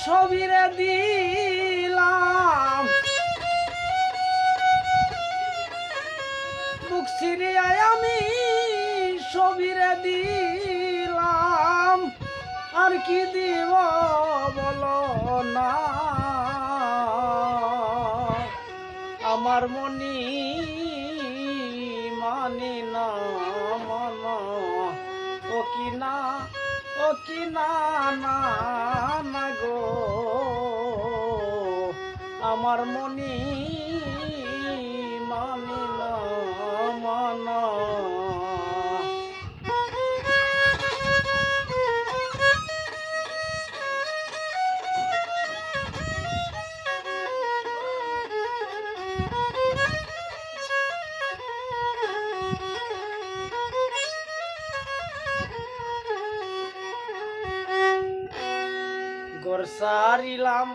সবিরে দিলাম বুক সিরিয়ায় আমি সবিরে দিলাম আর কি দিব বলো না আমার মনি মানি না মানা ও কি না না না গো আমার মনি মানি না মানা ঘর সারিলাম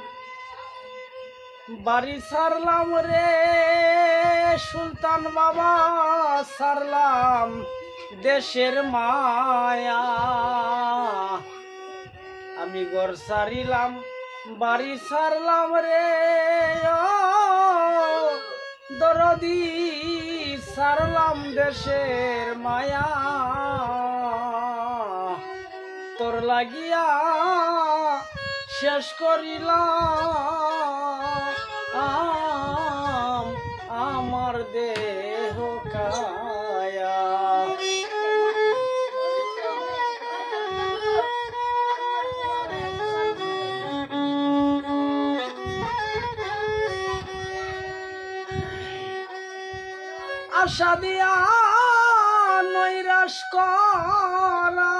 বাড়ি সারলাম রে সুলতান বাবা সারলাম দেশের মায়া আমি ঘর সারিলাম বাড়ি সারলাম রে দরদি সারলাম দেশের মায়া তোর লাগিয়া শেষ করিলাম আমার দেহ কায়া আশা দিয়া নৈরাশ করা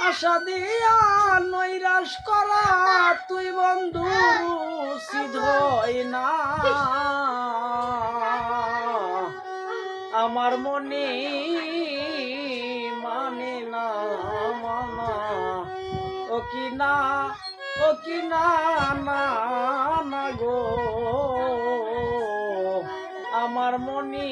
আশা দিয়া নৈরাশ করা তুই বন্ধু উচিত হয় না আমার মনে মানে না মানা ও কি না না না গো আমার মনে